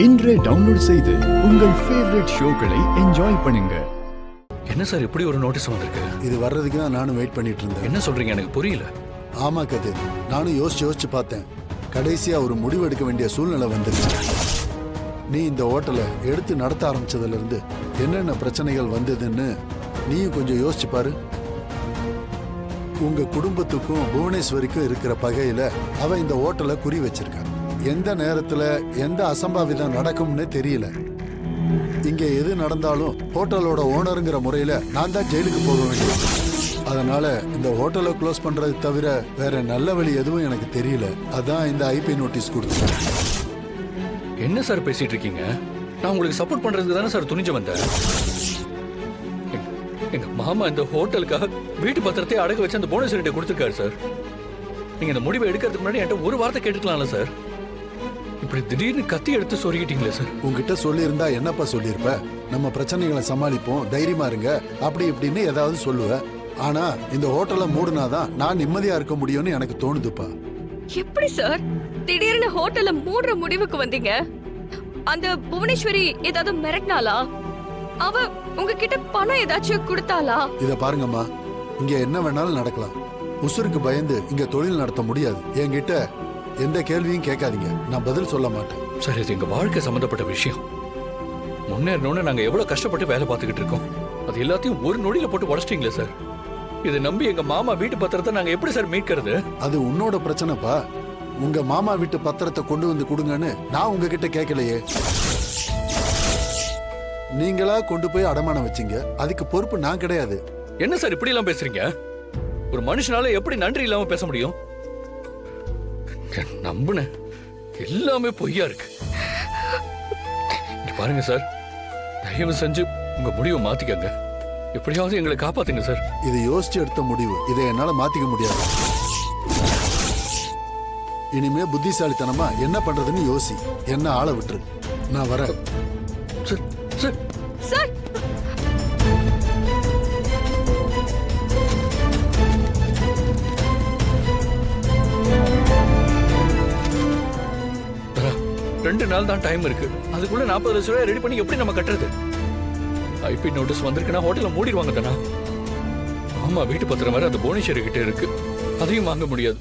இன்றே டவுன்லோட் செய்து உங்கள் ஃபேவரட் ஷோக்களை என்ஜாய் பண்ணுங்க. என்ன சார் இப்படி ஒரு நோட்டீஸ் வந்திருக்கு? இது வர்றதுக்கு தான் நானும் வெயிட் பண்ணிட்டு இருந்தேன். என்ன சொல்றீங்க? எனக்கு புரியல. ஆமா கதிர், நானும் யோசிச்சு பார்த்தேன். கடைசியா ஒரு முடிவு எடுக்க வேண்டிய சூழ்நிலை வந்துருச்சு. நீ இந்த ஹோட்டலை எடுத்து நடத்த ஆரம்பிச்சதுல இருந்து என்னென்ன பிரச்சனைகள் வந்ததுன்னு நீயும் கொஞ்சம் யோசிச்சு பாரு. உங்க குடும்பத்துக்கும் புவனேஸ்வரிக்கும் இருக்கிற பகையில அவ இந்த ஹோட்டலை குறி வச்சிருக்கா. எந்த நேரத்துல எந்த அசம்பாவிதம் நடக்கும்னு தெரியல. இங்க எது நடந்தாலும் ஹோட்டலோட ஓனருங்கிற முறையில நான் தான் ஜெயிலுக்கு போக வேண்டியது. அதனால இந்த ஹோட்டலை க்ளோஸ் பண்றது தவிர வேற நல்ல வழி எதுவும் எனக்கு தெரியல. அதான் இந்த ஐபி நோட்டீஸ் கொடுத்தேன். என்ன சார் பேசிட்டு இருக்கீங்க? நான் உங்களுக்கு சப்போர்ட் பண்றதுக்கு தானே சார் துணிஞ்சு வந்தேன். எங்க மாமா இந்த ஹோட்டலுக்காக வீட்டு பத்திரத்தை அடக்க வச்சு அந்த புவனேஸ்வரிட்ட கொடுத்துருக்காரு சார். நீங்க இந்த முடிவை எடுக்கிறதுக்கு முன்னாடி என்கிட்ட ஒரு வார்த்தை கேட்டுக்கலாம்ல சார். இப்படி திடீர்னு கத்தி எடுத்து சொருகிட்டீங்களே சார். உங்ககிட்ட சொல்லியிருந்தா என்னப்பா சொல்லியிருப்ப? நம்ம பிரச்சனைகளை சமாளிப்போம், தைரியமா இருங்க அப்படி இப்படின்னு ஏதாவது சொல்லுவேன். ஆனா இந்த ஹோட்டலை மூடுனாதான் நான் நிம்மதியா இருக்க முடியும்னு எனக்கு தோணுதுப்பா. எப்படி சார் திடீர்னு ஹோட்டலை மூடுற முடிவுக்கு வந்தீங்க? அந்த புவனேஸ்வரி ஏதாவது மிரட்டினாளா? அவ உங்ககிட்ட பணம் ஏதாச்சும் கொடுத்தாளா? இத பாருங்கம்மா, இங்க என்ன வேணாலும் நடக்கலாம். உசுருக்கு பயந்து இங்க தொழில் நடத்த முடியாது. என்கிட்ட எந்த கேள்வியும் கேட்காதீங்க, நான் பதில் சொல்ல மாட்டேன். சார், இது எங்க வாழ்க்கை சம்பந்தப்பட்ட விஷயம். முன்னேறணும்னு நாங்க எவ்வளவு கஷ்டப்பட்டு வேலை பார்த்துக்கிட்டு இருக்கோம். அது எல்லாத்தையும் ஒரு நொடியில போட்டு உடச்சிட்டீங்களே சார். இதை நம்பி எங்க மாமா வீட்டு பத்திரத்தை நாங்க எப்படி சார் மீட்கிறது? அது உன்னோட பிரச்சனைப்பா. உங்க மாமா வீட்டு பத்திரத்தை கொண்டு வந்து கொடுங்கன்னு நான் உங்ககிட்ட கேட்கலையே. நீங்களா கொண்டு போய் அடமானம் வச்சீங்க, அதுக்கு பொறுப்பு நான் கிடையாது. என்ன சார் இப்படி எல்லாம் பேசுறீங்க? ஒரு மனுஷனால எப்படி நன்றி இல்லாம பேச முடியும்? நம்புன எல்லாமே பொய்யா இருக்கு. பாருங்க சார், தயவு செஞ்சு உங்க முடிவை மாத்திக்கங்க. எப்படியாவது எங்களை காப்பாத்துங்க சார். இது யோசிச்சு எடுத்த முடிவு, இதை என்னால மாத்திக்க முடியாது. இனிமே புத்திசாலித்தனமா என்ன பண்றதுன்னு யோசி. என்ன ஆள விட்டுரு, நான் வரேன். சார் சார் சார், ரெண்டு நாள் தான் டைம் இருக்கு. அதுக்குள்ள 40 லட்சம் ரூபாய் ரெடி பண்ணி எப்படி நம்ம கட்டுறது? ஐபி நோட்டீஸ் வந்திருக்குன்னா ஹோட்டலை மூடிடுவாங்க தானா? ஆமா, வீட்டு பத்திரம் வேற அந்த புவனேஸ்வரி கிட்ட இருக்கு, அதையும் வாங்க முடியாது.